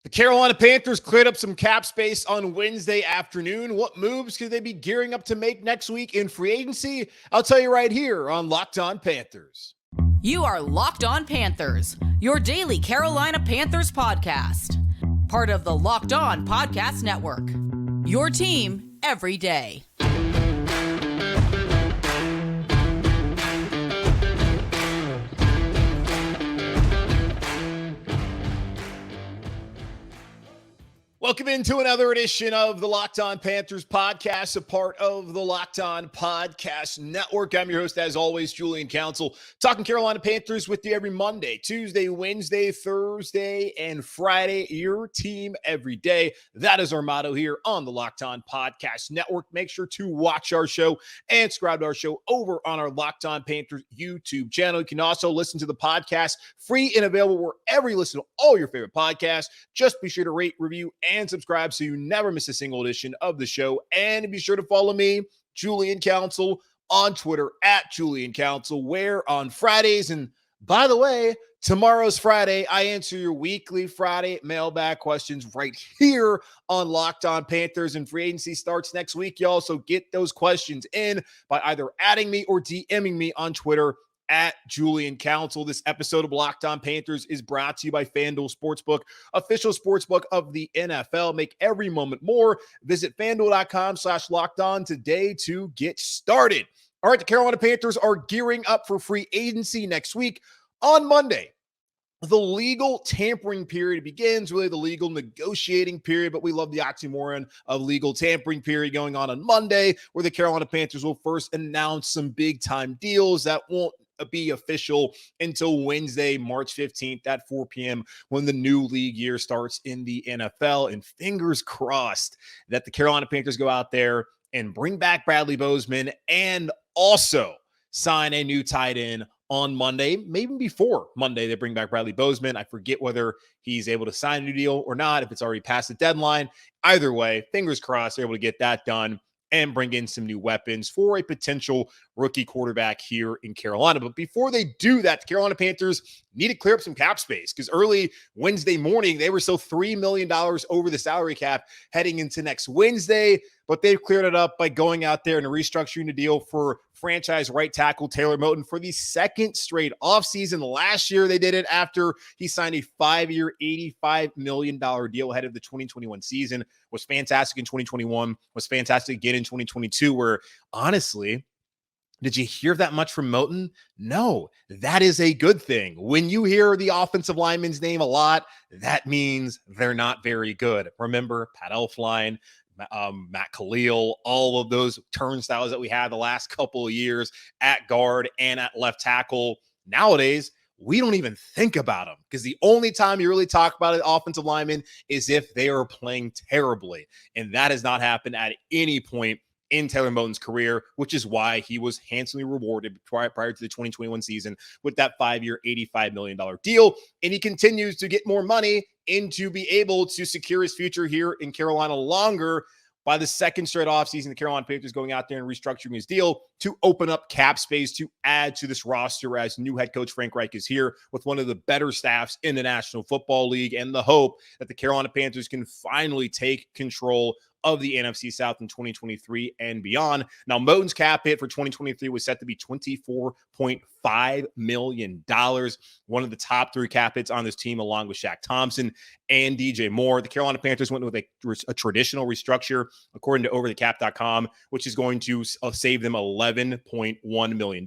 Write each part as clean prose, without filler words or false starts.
The Carolina Panthers cleared up some cap space on Wednesday afternoon. What moves could they be gearing up to make next week in free agency? I'll tell you right here on Locked On Panthers. You are Locked On Panthers, your daily Carolina Panthers podcast. Part of the Locked On Podcast Network. Your team every day. Welcome into another edition of the Locked On Panthers podcast, a part of the Locked On Podcast Network. I'm your host, as always, Julian Council, talking Carolina Panthers with you every Monday, Tuesday, Wednesday, Thursday, and Friday. Your team every day. That is our motto here on the Locked On Podcast Network. Make sure to watch our show and subscribe to our show over on our Locked On Panthers YouTube channel. You can also listen to the podcast free and available wherever you listen to all your favorite podcasts. Just be sure to rate, review, and subscribe so you never miss a single edition of the show. And be sure to follow me, Julian Council, on Twitter at Julian Council, where on Fridays, and by the way, tomorrow's Friday, I answer your weekly Friday mailbag questions right here on Locked On Panthers, and free agency starts next week, y'all. So get those questions in by either adding me or DMing me on Twitter at Julian Council. This episode of Locked On Panthers is brought to you by FanDuel Sportsbook, official sportsbook of the NFL. Make every moment more. Visit FanDuel.com/LockedOn today to get started. All right, the Carolina Panthers are gearing up for free agency next week on Monday. The legal tampering period begins, really the legal negotiating period, but we love the oxymoron of legal tampering period going on Monday, where the Carolina Panthers will first announce some big-time deals that won't be official until Wednesday, March 15th at 4 p.m. when the new league year starts in the NFL. And fingers crossed that the Carolina Panthers go out there and bring back Bradley Bozeman and also sign a new tight end on Monday, maybe before Monday they bring back Bradley Bozeman. I forget whether he's able to sign a new deal or not, if it's already past the deadline. Either way, fingers crossed they're able to get that done and bring in some new weapons for a potential rookie quarterback here in Carolina. But before they do that, the Carolina Panthers need to clear up some cap space, because early Wednesday morning, they were still $3 million over the salary cap heading into next Wednesday, but they've cleared it up by going out there and restructuring the deal for franchise right tackle Taylor Moton for the second straight offseason. Last year, they did it after he signed a 5-year, $85 million deal ahead of the 2021 season. Was fantastic in 2021, was fantastic again in 2022, where honestly, did you hear that much from Moton? No, that is a good thing. When you hear the offensive lineman's name a lot, that means they're not very good. Remember, Pat Elflein, Matt Khalil, all of those turnstiles that we had the last couple of years at guard and at left tackle. Nowadays, we don't even think about them, because the only time you really talk about an offensive lineman is if they are playing terribly. And that has not happened at any point in Taylor Moton's career, which is why he was handsomely rewarded prior to the 2021 season with that 5-year, $85 million deal. And he continues to get more money and to be able to secure his future here in Carolina longer by the second straight offseason. The Carolina Panthers going out there and restructuring his deal to open up cap space to add to this roster, as new head coach Frank Reich is here with one of the better staffs in the National Football League, and the hope that the Carolina Panthers can finally take control of the NFC South in 2023 and beyond. Now, Moton's cap hit for 2023 was set to be $24.5 million. One of the top 3 cap hits on this team, along with Shaq Thompson and DJ Moore. The Carolina Panthers went with a traditional restructure, according to overthecap.com, which is going to save them $11.1 million.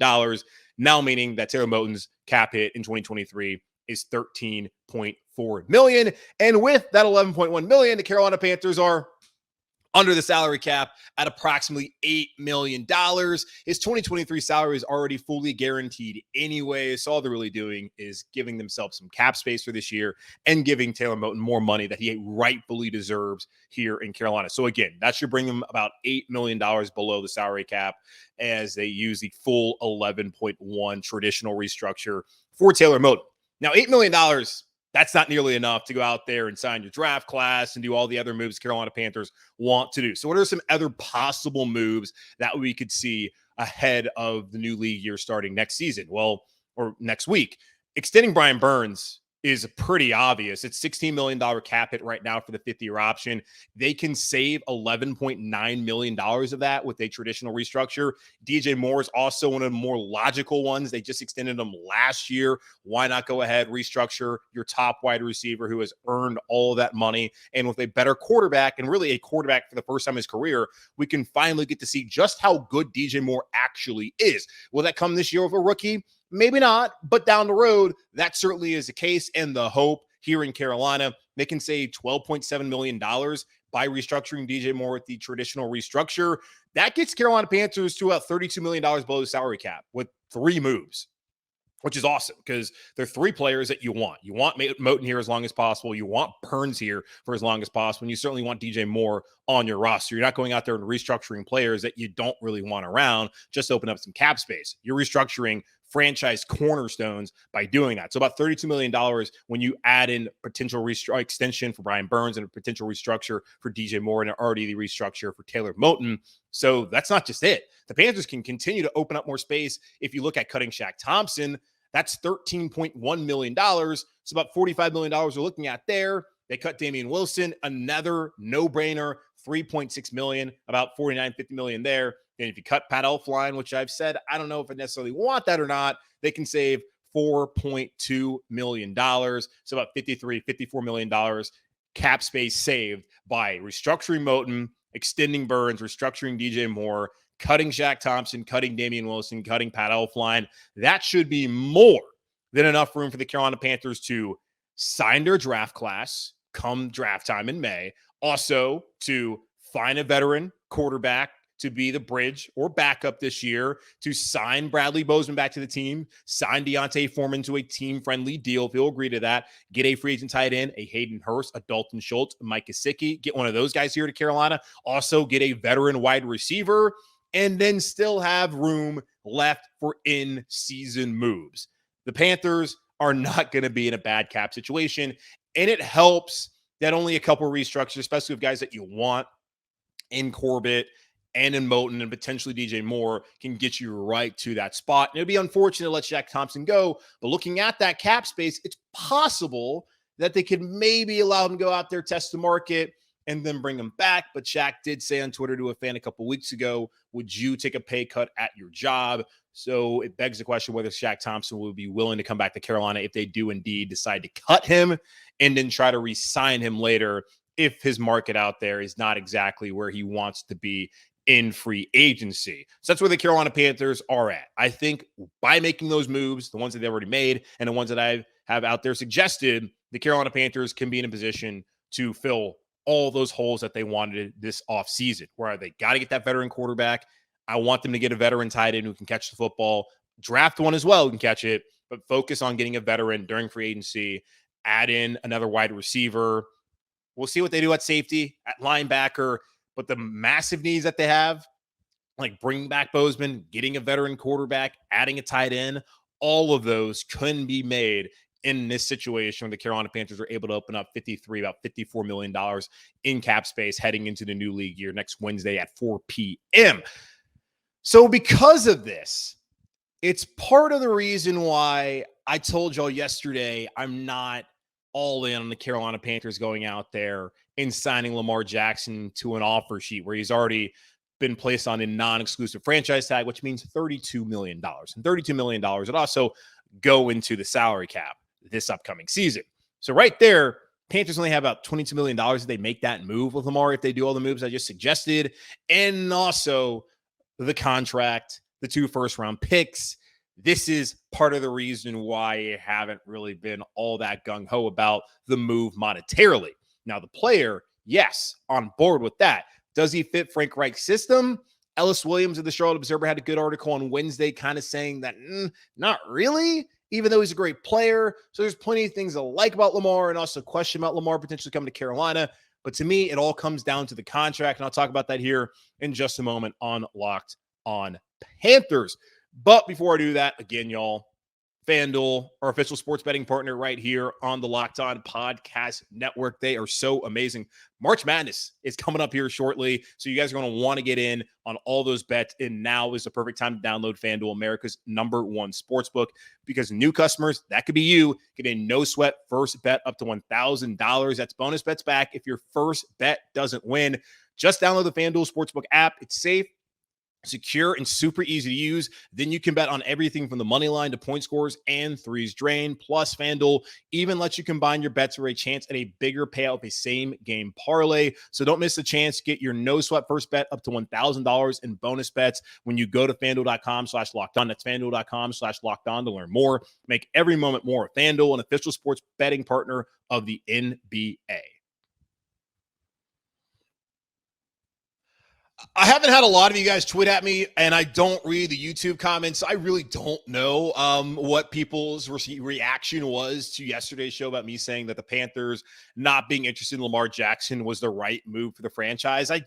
Now meaning that Taylor Moton's cap hit in 2023 is $13.4 million. And with that $11.1 million, the Carolina Panthers are under the salary cap at approximately $8 million. His 2023 salary is already fully guaranteed anyway, so all they're really doing is giving themselves some cap space for this year and giving Taylor Moton more money that he rightfully deserves here in Carolina. So again, that should bring them about $8 million below the salary cap, as they use the full 11.1 traditional restructure for Taylor Moton. Now, $8 million, that's not nearly enough to go out there and sign your draft class and do all the other moves Carolina Panthers want to do. So what are some other possible moves that we could see ahead of the new league year starting next season? Well, or next week. Extending Brian Burns is pretty obvious. It's $16 million cap hit right now for the 5th-year option. They can save $11.9 million of that with a traditional restructure. DJ Moore is also one of the more logical ones. They just extended him last year. Why not go ahead, restructure your top wide receiver who has earned all of that money? And with a better quarterback, and really a quarterback for the first time in his career, we can finally get to see just how good DJ Moore actually is. Will that come this year with a rookie? Maybe not, but down the road, that certainly is the case. And the hope here in Carolina, they can save $12.7 million by restructuring DJ Moore with the traditional restructure. That gets Carolina Panthers to about $32 million below the salary cap with 3 moves, which is awesome because they're 3 players that you want. You want Moton here as long as possible. You want Burns here for as long as possible. And you certainly want DJ Moore on your roster. You're not going out there and restructuring players that you don't really want around, just to open up some cap space. You're restructuring franchise cornerstones by doing that. So about $32 million when you add in potential extension for Brian Burns and a potential restructure for DJ Moore and already the restructure for Taylor Moton. So that's not just it. The Panthers can continue to open up more space. If you look at cutting Shaq Thompson, that's $13.1 million. So about $45 million we're looking at there. They cut Damian Wilson, another no-brainer, $3.6 million, about $49-50 million there. And if you cut Pat Elflein, which I've said, I don't know if I necessarily want that or not, they can save $4.2 million. So about $54 million cap space saved by restructuring Moton, extending Burns, restructuring DJ Moore, cutting Shaq Thompson, cutting Damian Wilson, cutting Pat Elflein. That should be more than enough room for the Carolina Panthers to sign their draft class come draft time in May. Also, to find a veteran quarterback to be the bridge or backup this year, to sign Bradley Bozeman back to the team, sign Deontay Foreman to a team-friendly deal if he'll agree to that, get a free agent tight end, a Hayden Hurst, a Dalton Schultz, a Mike Gesicki, get one of those guys here to Carolina, also get a veteran wide receiver, and then still have room left for in-season moves. The Panthers are not going to be in a bad cap situation, and it helps that only a couple of restructures, especially with guys that you want in Corbett and in Moton and potentially DJ Moore, can get you right to that spot. And it'd be unfortunate to let Shaq Thompson go, but looking at that cap space, it's possible that they could maybe allow him to go out there, test the market, and then bring him back. But Shaq did say on Twitter to a fan a couple weeks ago, would you take a pay cut at your job? So it begs the question whether Shaq Thompson will be willing to come back to Carolina if they do indeed decide to cut him and then try to re-sign him later if his market out there is not exactly where he wants to be in free agency. So that's where the Carolina Panthers are at. I think by making those moves, the ones that they've already made and the ones that I have out there suggested, the Carolina Panthers can be in a position to fill all those holes that they wanted this offseason, where they got to get that veteran quarterback. I want them to get a veteran tight end who can catch the football, draft one as well who can catch it, but focus on getting a veteran during free agency, add in another wide receiver. We'll see what they do at safety, at linebacker, but the massive needs that they have, like bringing back Bozeman, getting a veteran quarterback, adding a tight end, all of those couldn't be made in this situation where the Carolina Panthers are able to open up about $54 million in cap space heading into the new league year next Wednesday at 4 p.m. So because of this, it's part of the reason why I told y'all yesterday I'm not all in on the Carolina Panthers going out there and signing Lamar Jackson to an offer sheet where he's already been placed on a non-exclusive franchise tag, which means $32 million. And $32 million would also go into the salary cap this upcoming season. So right there, Panthers only have about $22 million if they make that move with Lamar, if they do all the moves I just suggested. And also the contract, the 2 first-round picks. This is part of the reason why I haven't really been all that gung-ho about the move monetarily. Now, the player, yes, on board with that. Does he fit Frank Reich's system? Ellis Williams of the Charlotte Observer had a good article on Wednesday kind of saying that not really, even though he's a great player. So there's plenty of things I like about Lamar and also question about Lamar potentially coming to Carolina. But to me, it all comes down to the contract, and I'll talk about that here in just a moment on Locked On Panthers. But before I do that, again, y'all, FanDuel, our official sports betting partner right here on the Locked On Podcast Network. They are so amazing. March Madness is coming up here shortly, so you guys are going to want to get in on all those bets, and now is the perfect time to download FanDuel, America's #1 sportsbook, because new customers, that could be you, get a no-sweat first bet up to $1,000. That's bonus bets back if your first bet doesn't win. Just download the FanDuel Sportsbook app. It's safe, secure, and super easy to use. Then you can bet on everything from the money line to point scores and threes drained. Plus, FanDuel even lets you combine your bets for a chance at a bigger payout of a same game parlay. So don't miss the chance to get your no sweat first bet up to $1,000 in bonus bets when you go to FanDuel.com/lockedon. That's FanDuel.com/lockedon to learn more. Make every moment more. FanDuel, an official sports betting partner of the NBA. I haven't had a lot of you guys tweet at me, and I don't read the YouTube comments. I really don't know what people's reaction was to yesterday's show about me saying that the Panthers not being interested in Lamar Jackson was the right move for the franchise. I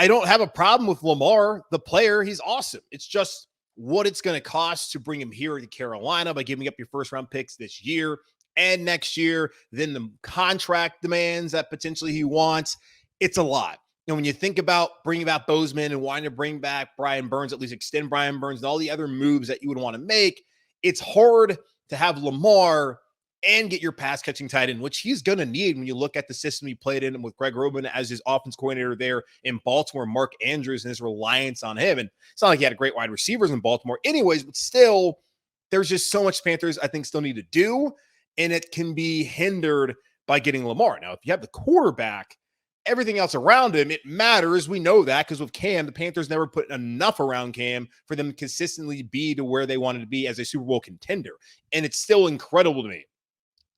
don't have a problem with Lamar, the player. He's awesome. It's just what it's going to cost to bring him here to Carolina by giving up your first-round picks this year and next year, then the contract demands that potentially he wants. It's a lot. And when you think about bringing back Bozeman and wanting to bring back Brian Burns, at least extend Brian Burns and all the other moves that you would want to make, it's hard to have Lamar and get your pass catching tight end, which he's going to need when you look at the system he played in with Greg Roman as his offense coordinator there in Baltimore, Mark Andrews, and his reliance on him. And it's not like he had great wide receivers in Baltimore anyways, but still, there's just so much Panthers I think still need to do, and it can be hindered by getting Lamar. Now, if you have the quarterback, everything else around him, it matters. We know that because with Cam, the Panthers never put enough around Cam for them to consistently be to where they wanted to be as a Super Bowl contender. And it's still incredible to me,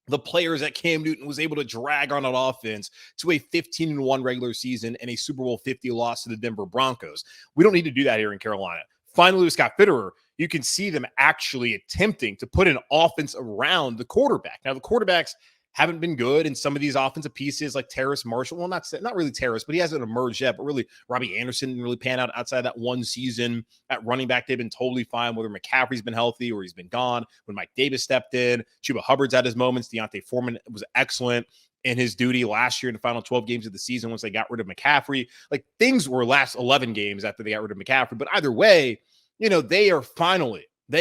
the players that Cam Newton was able to drag on an offense to a 15-1 regular season and a Super Bowl 50 loss to the Denver Broncos. We don't need to do that here in Carolina. Finally, with Scott Fitterer, you can see them actually attempting to put an offense around the quarterback. Now, the quarterbacks haven't been good in some of these offensive pieces like Terrace Marshall. Well, not really Terrace, but he hasn't emerged yet. But really, Robbie Anderson didn't really pan out outside that one season. At running back, they've been totally fine, whether McCaffrey's been healthy or he's been gone. When Mike Davis stepped in, Chuba Hubbard's had his moments. Deontay Foreman was excellent in his duty last year in the final 12 games of the season once they got rid of McCaffrey. Like, things were last 11 games after they got rid of McCaffrey. But either way, they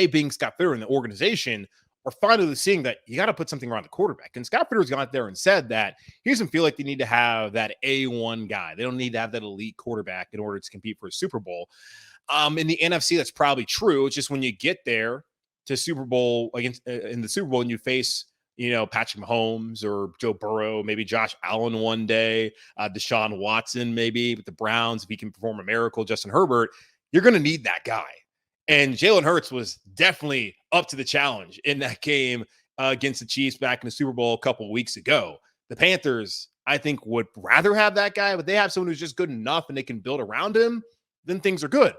being Scott Fitterer in the organization, are finally seeing that you got to put something around the quarterback. And Scott Fitterer's gone out there and said that he doesn't feel like they need to have that A1 guy. They don't need to have that elite quarterback in order to compete for a Super Bowl. In the NFC, that's probably true. It's just when you get there to Super Bowl, in the Super Bowl, and you face, Patrick Mahomes or Joe Burrow, maybe Josh Allen one day, Deshaun Watson maybe with the Browns, if he can perform a miracle, Justin Herbert, you're going to need that guy. And Jalen Hurts was definitely up to the challenge in that game against the Chiefs back in the Super Bowl a couple of weeks ago. The Panthers, I think, would rather have that guy, but they have someone who's just good enough and they can build around him, then things are good,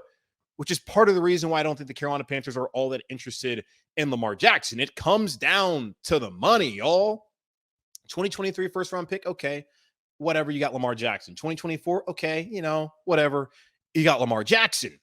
which is part of the reason why I don't think the Carolina Panthers are all that interested in Lamar Jackson. It comes down to the money, y'all. 2023 first-round pick, okay, whatever, you got Lamar Jackson. 2024, okay, whatever, you got Lamar Jackson.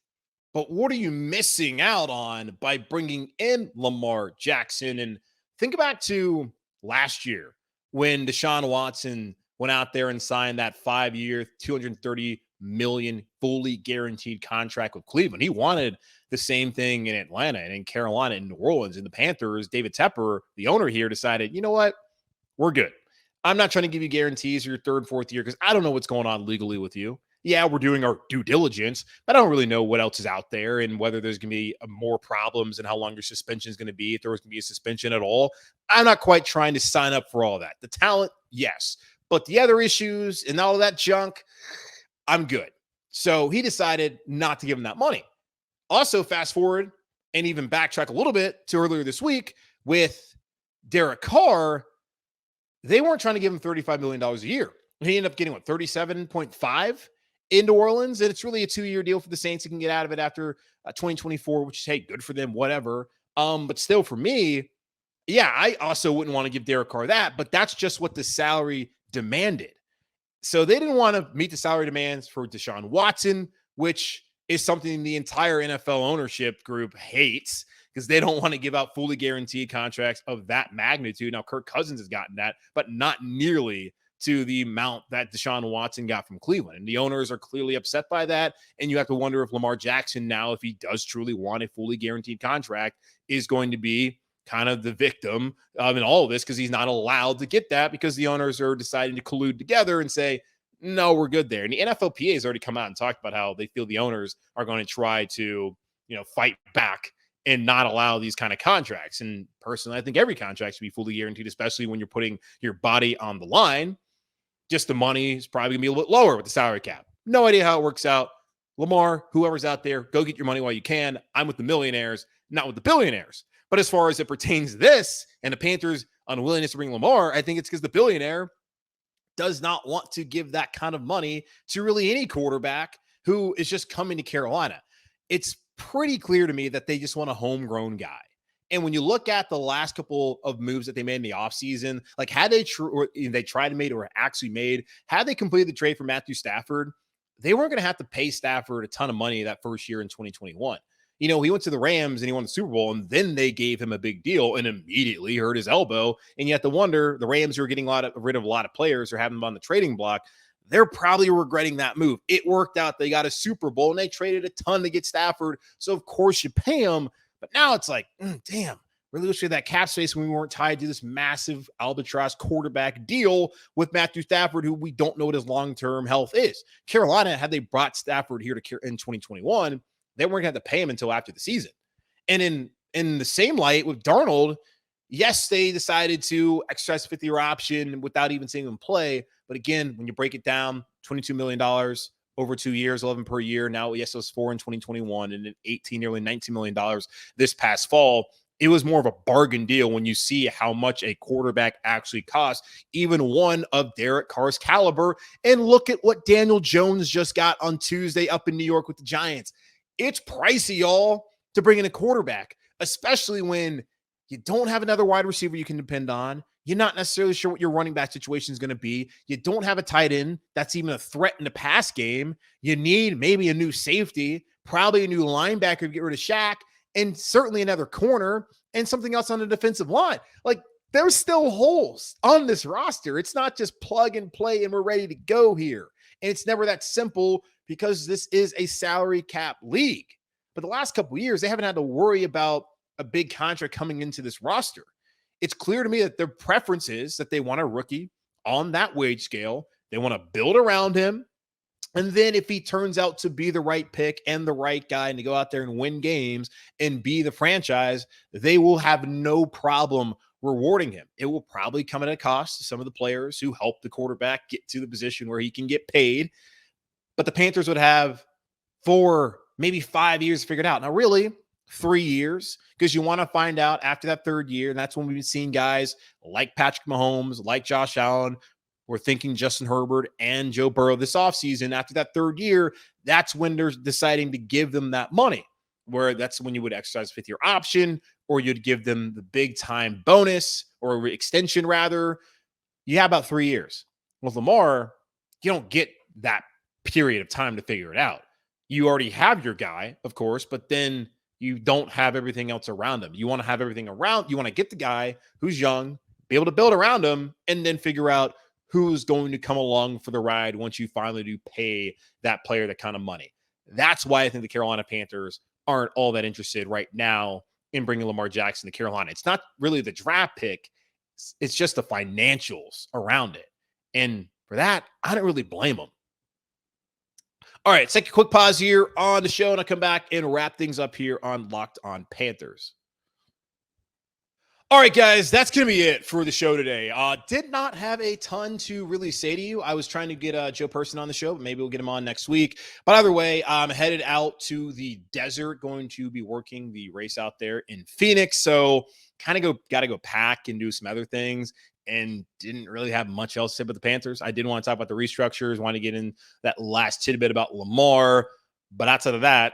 But what are you missing out on by bringing in Lamar Jackson? And think back to last year when Deshaun Watson went out there and signed that 5-year, $230 million fully guaranteed contract with Cleveland. He wanted the same thing in Atlanta and in Carolina and New Orleans. And the Panthers, David Tepper, the owner here, decided, you know what? We're good. I'm not trying to give you guarantees for your third, fourth year because I don't know what's going on legally with you. Yeah, we're doing our due diligence, but I don't really know what else is out there and whether there's going to be more problems and how long your suspension is going to be, if there was going to be a suspension at all. I'm not quite trying to sign up for all that. The talent, yes, but the other issues and all of that junk, I'm good. So he decided not to give him that money. Also, fast forward and even backtrack a little bit to earlier this week with Derek Carr, they weren't trying to give him $35 million a year. He ended up getting, 37.5 in New Orleans, and it's really a 2-year deal for the Saints. He can get out of it after 2024, which is, hey, good for them, whatever. But still, for me, yeah, I also wouldn't want to give Derek Carr that, but that's just what the salary demanded. So they didn't want to meet the salary demands for Deshaun Watson, which is something the entire NFL ownership group hates because they don't want to give out fully guaranteed contracts of that magnitude. Now, Kirk Cousins has gotten that, but not nearly to the amount that Deshaun Watson got from Cleveland. And the owners are clearly upset by that. And you have to wonder if Lamar Jackson now, if he does truly want a fully guaranteed contract, is going to be kind of the victim in all of this, because he's not allowed to get that because the owners are deciding to collude together and say, no, we're good there. And the NFLPA has already come out and talked about how they feel the owners are going to try to, fight back and not allow these kind of contracts. And personally, I think every contract should be fully guaranteed, especially when you're putting your body on the line. Just the money is probably going to be a little bit lower with the salary cap. No idea how it works out. Lamar, whoever's out there, go get your money while you can. I'm with the millionaires, not with the billionaires. But as far as it pertains to this and the Panthers' unwillingness to bring Lamar, I think it's because the billionaire does not want to give that kind of money to really any quarterback who is just coming to Carolina. It's pretty clear to me that they just want a homegrown guy. And when you look at the last couple of moves that they made in the offseason, like had they tried to make or actually made, had they completed the trade for Matthew Stafford, they weren't going to have to pay Stafford a ton of money that first year in 2021. He went to the Rams and he won the Super Bowl, and then they gave him a big deal and immediately hurt his elbow. And you have to wonder, the Rams who are getting rid of a lot of players or having them on the trading block, they're probably regretting that move. It worked out. They got a Super Bowl and they traded a ton to get Stafford. So of course you pay him. But now it's like, damn, really wish we had that cap space when we weren't tied to this massive albatross quarterback deal with Matthew Stafford, who we don't know what his long-term health is. Carolina, had they brought Stafford here in 2021, they weren't going to have to pay him until after the season. And in the same light with Darnold, yes, they decided to exercise the 50-year option without even seeing him play. But again, when you break it down, $22 million over 2 years, 11 per year. Now, yes, it was 4 in 2021 and then 18, nearly $19 million this past fall. It was more of a bargain deal when you see how much a quarterback actually costs, even one of Derek Carr's caliber. And look at what Daniel Jones just got on Tuesday up in New York with the Giants. It's pricey, y'all, to bring in a quarterback, especially when you don't have another wide receiver you can depend on. You're not necessarily sure what your running back situation is going to be. You don't have a tight end that's even a threat in the pass game. You need maybe a new safety, probably a new linebacker to get rid of Shaq, and certainly another corner and something else on the defensive line. Like, there's still holes on this roster. It's not just plug and play and we're ready to go here. And it's never that simple because this is a salary cap league. But the last couple of years, they haven't had to worry about a big contract coming into this roster. It's clear to me that their preference is that they want a rookie on that wage scale. They want to build around him. And then if he turns out to be the right pick and the right guy and to go out there and win games and be the franchise, they will have no problem rewarding him. It will probably come at a cost to some of the players who help the quarterback get to the position where he can get paid. But the Panthers would have 4, maybe 5 years figured out. Now, really, 3 years, because you want to find out after that third year. And that's when we've been seeing guys like Patrick Mahomes, like Josh Allen. We're thinking Justin Herbert and Joe Burrow this offseason. After that third year, that's when they're deciding to give them that money, where that's when you would exercise a 5th-year option, or you'd give them the big time bonus or extension rather. You have about 3 years. With Lamar, you don't get that period of time to figure it out. You already have your guy, of course, but then you don't have everything else around him. You want to have everything around. You want to get the guy who's young, be able to build around him, and then figure out who's going to come along for the ride once you finally do pay that player that kind of money. That's why I think the Carolina Panthers aren't all that interested right now in bringing Lamar Jackson to Carolina. It's not really the draft pick. It's just the financials around it. And for that, I don't really blame them. All right, let's take a quick pause here on the show, and I'll come back and wrap things up here on Locked On Panthers. All right, guys, that's going to be it for the show today. Did not have a ton to really say to you. I was trying to get Joe Person on the show, but maybe we'll get him on next week. But either way, I'm headed out to the desert, going to be working the race out there in Phoenix. So kind of got to go pack and do some other things, and didn't really have much else to say about the Panthers. I did want to talk about the restructures, want to get in that last tidbit about Lamar. But outside of that,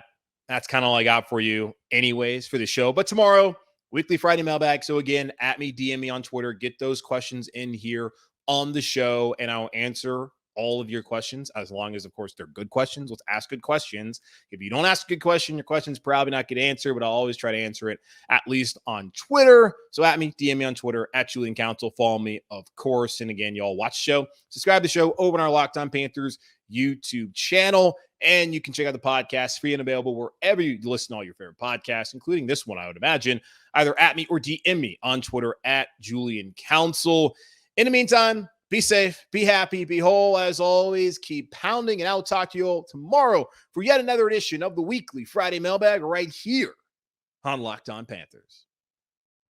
that's kind of all I got for you anyways for the show. But tomorrow, weekly Friday mailbag. So again, at me, DM me on Twitter, get those questions in here on the show, and I'll answer all of your questions, as long as, of course, they're good questions. Let's ask good questions. If you don't ask a good question, your question's probably not get answered, but I'll always try to answer it, at least on Twitter. So at me, DM me on Twitter, at Julian Council. Follow me, of course. And again, y'all watch the show, subscribe to the show over on our Locked On Panthers YouTube channel. And you can check out the podcast free and available wherever you listen to all your favorite podcasts, including this one, I would imagine, either at me or DM me on Twitter at Julian Council. In the meantime, be safe, be happy, be whole. As always, keep pounding, and I'll talk to you all tomorrow for yet another edition of the weekly Friday mailbag right here on Locked On Panthers.